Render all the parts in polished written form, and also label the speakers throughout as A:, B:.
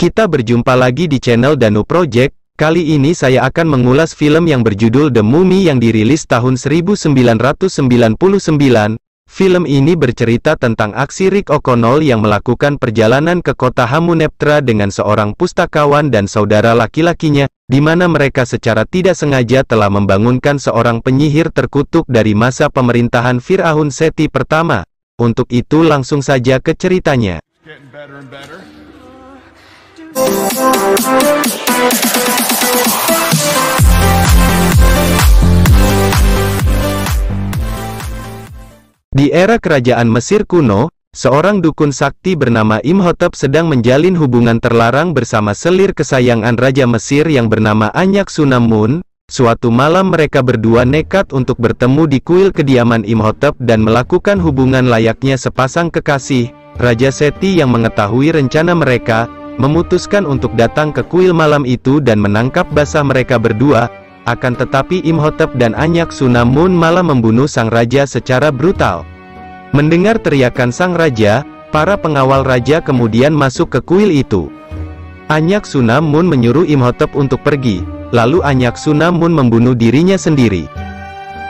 A: Kita berjumpa lagi di channel Danu Project. Kali ini saya akan mengulas film yang berjudul The Mummy yang dirilis tahun 1999. Film ini bercerita tentang aksi Rick O'Connell yang melakukan perjalanan ke kota Hamunaptra dengan seorang pustakawan dan saudara laki-lakinya, di mana mereka secara tidak sengaja telah membangunkan seorang penyihir terkutuk dari masa pemerintahan Fir'aun Seti pertama. Untuk itu langsung saja ke ceritanya. Di era kerajaan Mesir kuno, seorang dukun sakti bernama Imhotep sedang menjalin hubungan terlarang bersama selir kesayangan Raja Mesir yang bernama Anyak-Sunamun. Suatu malam mereka berdua nekat untuk bertemu di kuil kediaman Imhotep dan melakukan hubungan layaknya sepasang kekasih. Raja Seti yang mengetahui rencana mereka, memutuskan untuk datang ke kuil malam itu dan menangkap basah mereka berdua. Akan tetapi Imhotep dan Anyak-Sunamun malah membunuh sang raja secara brutal. Mendengar teriakan sang raja, para pengawal raja kemudian masuk ke kuil itu. Anyak-Sunamun menyuruh Imhotep untuk pergi, lalu Anyak-Sunamun membunuh dirinya sendiri.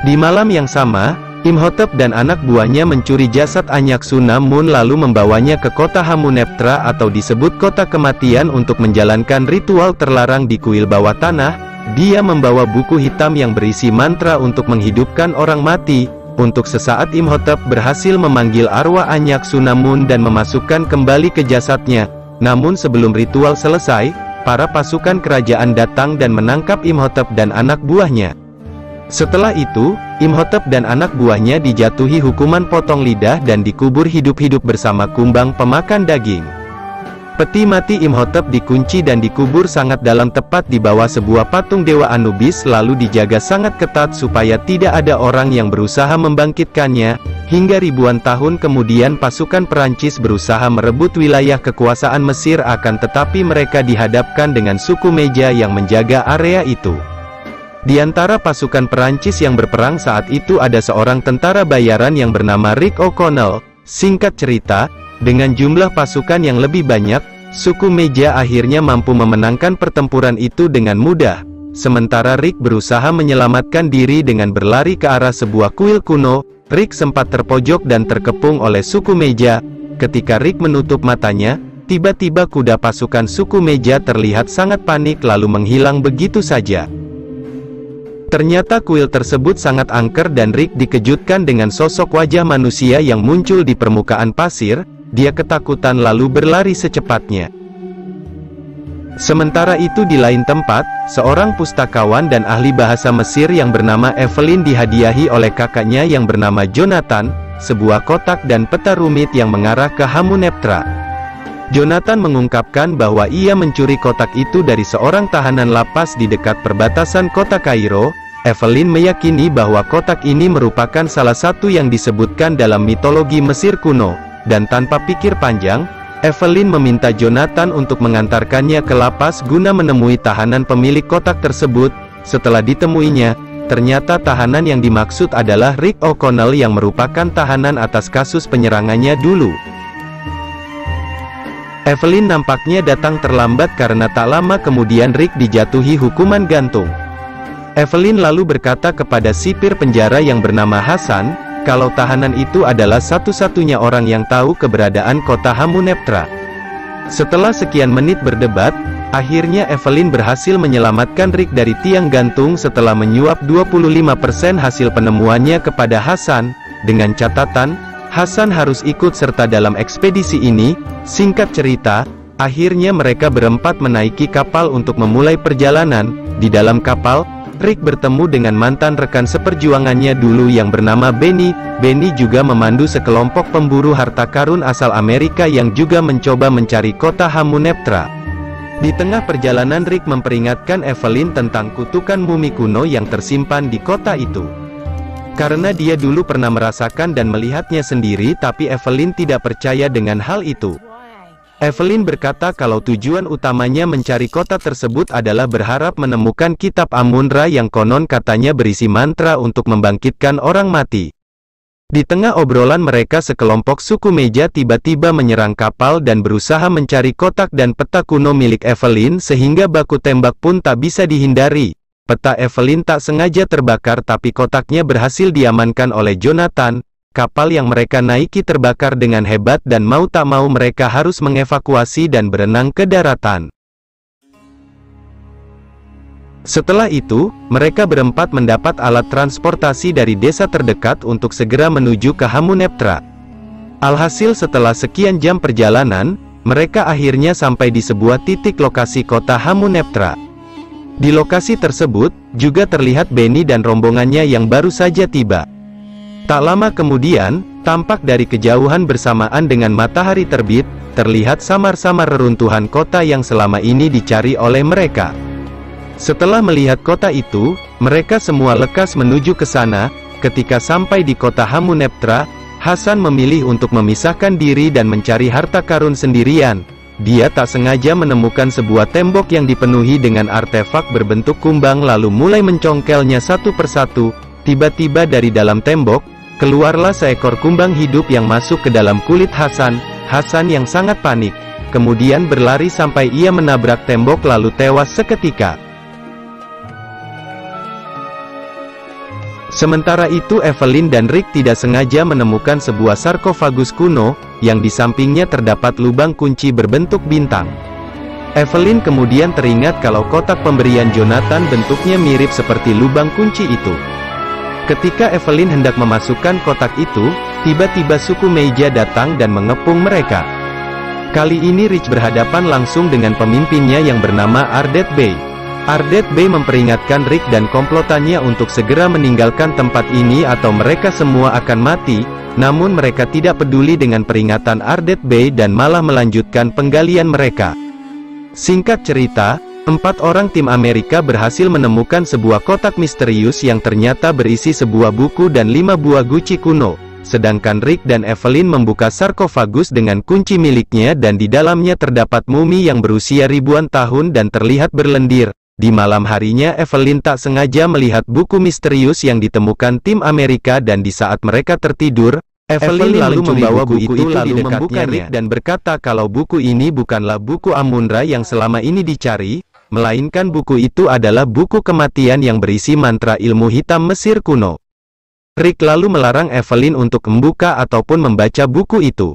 A: Di malam yang sama, Imhotep dan anak buahnya mencuri jasad Anyak-Sunamun lalu membawanya ke kota Hamunaptra atau disebut kota kematian untuk menjalankan ritual terlarang di kuil bawah tanah. Dia membawa buku hitam yang berisi mantra untuk menghidupkan orang mati. Untuk sesaat Imhotep berhasil memanggil arwah Anyak-Sunamun dan memasukkan kembali ke jasadnya. Namun sebelum ritual selesai, para pasukan kerajaan datang dan menangkap Imhotep dan anak buahnya. Setelah itu, Imhotep dan anak buahnya dijatuhi hukuman potong lidah dan dikubur hidup-hidup bersama kumbang pemakan daging. Peti mati Imhotep dikunci dan dikubur sangat dalam tepat di bawah sebuah patung dewa Anubis lalu dijaga sangat ketat supaya tidak ada orang yang berusaha membangkitkannya. Hingga ribuan tahun kemudian pasukan Perancis berusaha merebut wilayah kekuasaan Mesir akan tetapi mereka dihadapkan dengan suku Meja yang menjaga area itu. Di antara pasukan Perancis yang berperang saat itu ada seorang tentara bayaran yang bernama Rick O'Connell. Singkat cerita, dengan jumlah pasukan yang lebih banyak, suku Meja akhirnya mampu memenangkan pertempuran itu dengan mudah. Sementara Rick berusaha menyelamatkan diri dengan berlari ke arah sebuah kuil kuno. Rick sempat terpojok dan terkepung oleh suku Meja. Ketika Rick menutup matanya, tiba-tiba kuda pasukan suku Meja terlihat sangat panik lalu menghilang begitu saja. Ternyata kuil tersebut sangat angker dan Rick dikejutkan dengan sosok wajah manusia yang muncul di permukaan pasir. Dia ketakutan lalu berlari secepatnya. Sementara itu di lain tempat, seorang pustakawan dan ahli bahasa Mesir yang bernama Evelyn dihadiahi oleh kakaknya yang bernama Jonathan, sebuah kotak dan peta rumit yang mengarah ke Hamunaptra. Jonathan mengungkapkan bahwa ia mencuri kotak itu dari seorang tahanan lapas di dekat perbatasan kota Kairo. Evelyn meyakini bahwa kotak ini merupakan salah satu yang disebutkan dalam mitologi Mesir kuno, dan tanpa pikir panjang, Evelyn meminta Jonathan untuk mengantarkannya ke lapas guna menemui tahanan pemilik kotak tersebut. Setelah ditemuinya, ternyata tahanan yang dimaksud adalah Rick O'Connell yang merupakan tahanan atas kasus penyerangannya dulu. Evelyn nampaknya datang terlambat karena tak lama kemudian Rick dijatuhi hukuman gantung. Evelyn lalu berkata kepada sipir penjara yang bernama Hasan, kalau tahanan itu adalah satu-satunya orang yang tahu keberadaan kota Hamunaptra. Setelah sekian menit berdebat, akhirnya Evelyn berhasil menyelamatkan Rick dari tiang gantung setelah menyuap 25% hasil penemuannya kepada Hasan, dengan catatan, Hasan harus ikut serta dalam ekspedisi ini. Singkat cerita, akhirnya mereka berempat menaiki kapal untuk memulai perjalanan. Di dalam kapal, Rick bertemu dengan mantan rekan seperjuangannya dulu yang bernama Benny. Benny juga memandu sekelompok pemburu harta karun asal Amerika yang juga mencoba mencari kota Hamunaptra. Di tengah perjalanan Rick memperingatkan Evelyn tentang kutukan mumi kuno yang tersimpan di kota itu. Karena dia dulu pernah merasakan dan melihatnya sendiri tapi Evelyn tidak percaya dengan hal itu. Evelyn berkata kalau tujuan utamanya mencari kota tersebut adalah berharap menemukan kitab Amun-Ra yang konon katanya berisi mantra untuk membangkitkan orang mati. Di tengah obrolan mereka, sekelompok suku meja tiba-tiba menyerang kapal dan berusaha mencari kotak dan peta kuno milik Evelyn sehingga baku tembak pun tak bisa dihindari. Peta Evelyn tak sengaja terbakar tapi kotaknya berhasil diamankan oleh Jonathan. Kapal yang mereka naiki terbakar dengan hebat dan mau tak mau mereka harus mengevakuasi dan berenang ke daratan. Setelah itu, mereka berempat mendapat alat transportasi dari desa terdekat untuk segera menuju ke Hamuneptra. Alhasil setelah sekian jam perjalanan, mereka akhirnya sampai di sebuah titik lokasi kota Hamuneptra. Di lokasi tersebut, juga terlihat Benny dan rombongannya yang baru saja tiba. Tak lama kemudian, tampak dari kejauhan bersamaan dengan matahari terbit, terlihat samar-samar reruntuhan kota yang selama ini dicari oleh mereka. Setelah melihat kota itu, mereka semua lekas menuju ke sana. Ketika sampai di kota Hamuneptra, Hasan memilih untuk memisahkan diri dan mencari harta karun sendirian. Dia tak sengaja menemukan sebuah tembok yang dipenuhi dengan artefak berbentuk kumbang lalu mulai mencongkelnya satu persatu. Tiba-tiba dari dalam tembok, keluarlah seekor kumbang hidup yang masuk ke dalam kulit Hasan. Hasan yang sangat panik, kemudian berlari sampai ia menabrak tembok lalu tewas seketika. Sementara itu Evelyn dan Rick tidak sengaja menemukan sebuah sarkofagus kuno, yang di sampingnya terdapat lubang kunci berbentuk bintang. Evelyn kemudian teringat kalau kotak pemberian Jonathan bentuknya mirip seperti lubang kunci itu. Ketika Evelyn hendak memasukkan kotak itu, tiba-tiba suku meja datang dan mengepung mereka. Kali ini Rich berhadapan langsung dengan pemimpinnya yang bernama Ardet Bey. Ardet Bey memperingatkan Rick dan komplotannya untuk segera meninggalkan tempat ini atau mereka semua akan mati, namun mereka tidak peduli dengan peringatan Ardet Bey dan malah melanjutkan penggalian mereka. Singkat cerita, 4 orang tim Amerika berhasil menemukan sebuah kotak misterius yang ternyata berisi sebuah buku dan 5 buah guci kuno, sedangkan Rick dan Evelyn membuka sarkofagus dengan kunci miliknya dan di dalamnya terdapat mumi yang berusia ribuan tahun dan terlihat berlendir. Di malam harinya Evelyn tak sengaja melihat buku misterius yang ditemukan tim Amerika dan di saat mereka tertidur, Evelyn lalu membawa buku itu lalu membuka Rick dan berkata kalau buku ini bukanlah buku Amun-Ra yang selama ini dicari, melainkan buku itu adalah buku kematian yang berisi mantra ilmu hitam Mesir kuno. Rick lalu melarang Evelyn untuk membuka ataupun membaca buku itu.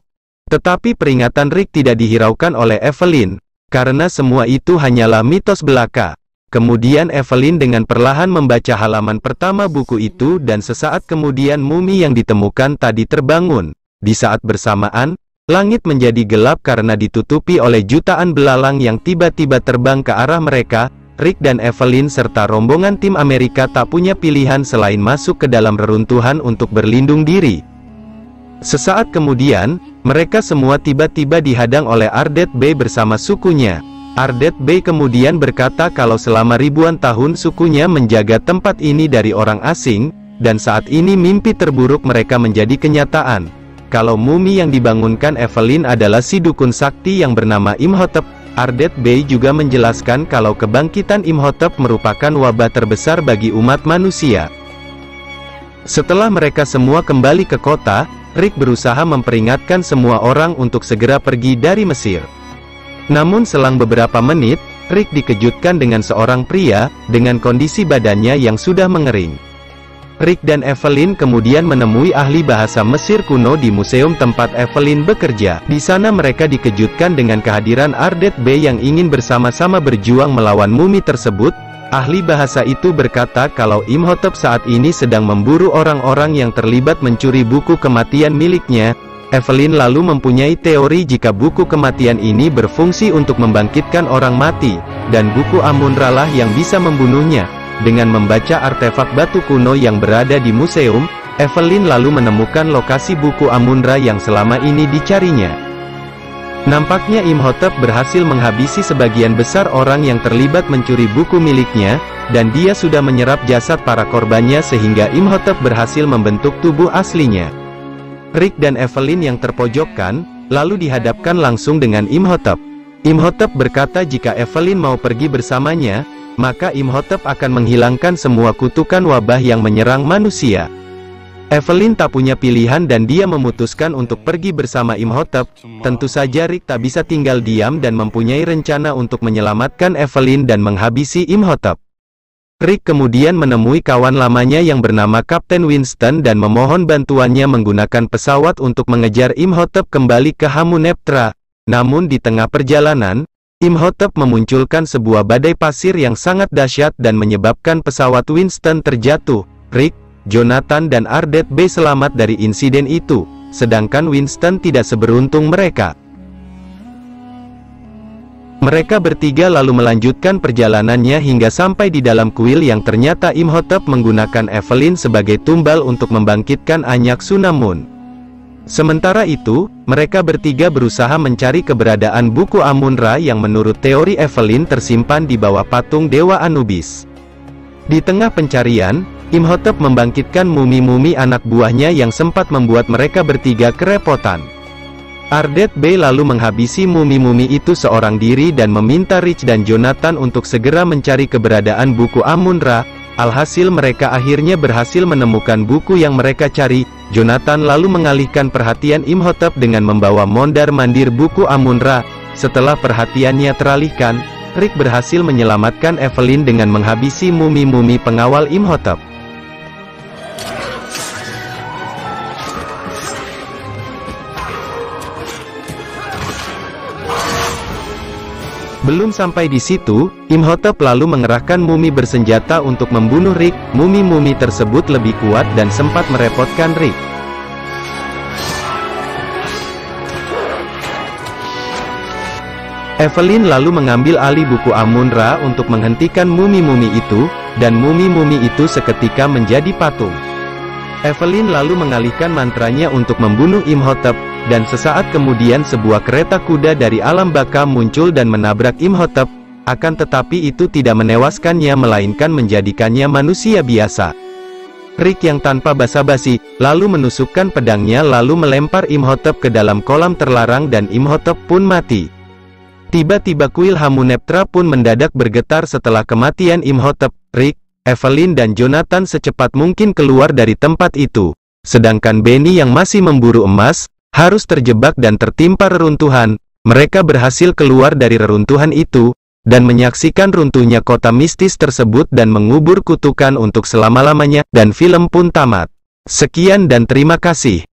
A: Tetapi peringatan Rick tidak dihiraukan oleh Evelyn, karena semua itu hanyalah mitos belaka. Kemudian Evelyn dengan perlahan membaca halaman pertama buku itu dan sesaat kemudian mumi yang ditemukan tadi terbangun. Di saat bersamaan, langit menjadi gelap karena ditutupi oleh jutaan belalang yang tiba-tiba terbang ke arah mereka. Rick dan Evelyn serta rombongan tim Amerika tak punya pilihan selain masuk ke dalam reruntuhan untuk berlindung diri. Sesaat kemudian, mereka semua tiba-tiba dihadang oleh Ardet Bey bersama sukunya. Ardet Bey kemudian berkata kalau selama ribuan tahun sukunya menjaga tempat ini dari orang asing, dan saat ini mimpi terburuk mereka menjadi kenyataan. Kalau mumi yang dibangunkan Evelyn adalah si dukun sakti yang bernama Imhotep. Ardet Bey juga menjelaskan kalau kebangkitan Imhotep merupakan wabah terbesar bagi umat manusia. Setelah mereka semua kembali ke kota, Rick berusaha memperingatkan semua orang untuk segera pergi dari Mesir. Namun selang beberapa menit, Rick dikejutkan dengan seorang pria, dengan kondisi badannya yang sudah mengering. Rick dan Evelyn kemudian menemui ahli bahasa Mesir kuno di museum tempat Evelyn bekerja. Di sana mereka dikejutkan dengan kehadiran Ardet Bey yang ingin bersama-sama berjuang melawan mumi tersebut. Ahli bahasa itu berkata kalau Imhotep saat ini sedang memburu orang-orang yang terlibat mencuri buku kematian miliknya. Evelyn lalu mempunyai teori jika buku kematian ini berfungsi untuk membangkitkan orang mati, dan buku Amun-Ra lah yang bisa membunuhnya. Dengan membaca artefak batu kuno yang berada di museum, Evelyn lalu menemukan lokasi buku Amun-Ra yang selama ini dicarinya. Nampaknya Imhotep berhasil menghabisi sebagian besar orang yang terlibat mencuri buku miliknya, dan dia sudah menyerap jasad para korbannya sehingga Imhotep berhasil membentuk tubuh aslinya. Rick dan Evelyn yang terpojokkan, lalu dihadapkan langsung dengan Imhotep. Imhotep berkata jika Evelyn mau pergi bersamanya, maka Imhotep akan menghilangkan semua kutukan wabah yang menyerang manusia. Evelyn tak punya pilihan dan dia memutuskan untuk pergi bersama Imhotep. Tentu saja Rick tak bisa tinggal diam dan mempunyai rencana untuk menyelamatkan Evelyn dan menghabisi Imhotep. Rick kemudian menemui kawan lamanya yang bernama Kapten Winston dan memohon bantuannya menggunakan pesawat untuk mengejar Imhotep kembali ke Hamunaptra. Namun di tengah perjalanan, Imhotep memunculkan sebuah badai pasir yang sangat dahsyat dan menyebabkan pesawat Winston terjatuh. Rick, Jonathan dan Ardeth B selamat dari insiden itu, sedangkan Winston tidak seberuntung mereka. Mereka bertiga lalu melanjutkan perjalanannya hingga sampai di dalam kuil yang ternyata Imhotep menggunakan Evelyn sebagai tumbal untuk membangkitkan Anyaksunamun. Sementara itu, mereka bertiga berusaha mencari keberadaan buku Amun-Ra yang menurut teori Evelyn tersimpan di bawah patung Dewa Anubis. Di tengah pencarian, Imhotep membangkitkan mumi-mumi anak buahnya yang sempat membuat mereka bertiga kerepotan. Ardeth B lalu menghabisi mumi-mumi itu seorang diri dan meminta Rich dan Jonathan untuk segera mencari keberadaan buku Amun-Ra. Alhasil mereka akhirnya berhasil menemukan buku yang mereka cari. Jonathan lalu mengalihkan perhatian Imhotep dengan membawa mondar-mandir buku Amun-Ra. Setelah perhatiannya teralihkan, Rick berhasil menyelamatkan Evelyn dengan menghabisi mumi-mumi pengawal Imhotep. Belum sampai di situ, Imhotep lalu mengerahkan mumi bersenjata untuk membunuh Rick. Mumi-mumi tersebut lebih kuat dan sempat merepotkan Rick. Evelyn lalu mengambil alih buku Amun-Ra untuk menghentikan mumi-mumi itu, dan mumi-mumi itu seketika menjadi patung. Evelyn lalu mengalihkan mantranya untuk membunuh Imhotep, dan sesaat kemudian sebuah kereta kuda dari alam baka muncul dan menabrak Imhotep, akan tetapi itu tidak menewaskannya melainkan menjadikannya manusia biasa. Rick yang tanpa basa-basi, lalu menusukkan pedangnya lalu melempar Imhotep ke dalam kolam terlarang dan Imhotep pun mati. Tiba-tiba kuil Hamunaptra pun mendadak bergetar setelah kematian Imhotep. Rick, Evelyn dan Jonathan secepat mungkin keluar dari tempat itu. Sedangkan Benny yang masih memburu emas, harus terjebak dan tertimpa reruntuhan. Mereka berhasil keluar dari reruntuhan itu, dan menyaksikan runtuhnya kota mistis tersebut dan mengubur kutukan untuk selama-lamanya, dan film pun tamat. Sekian dan terima kasih.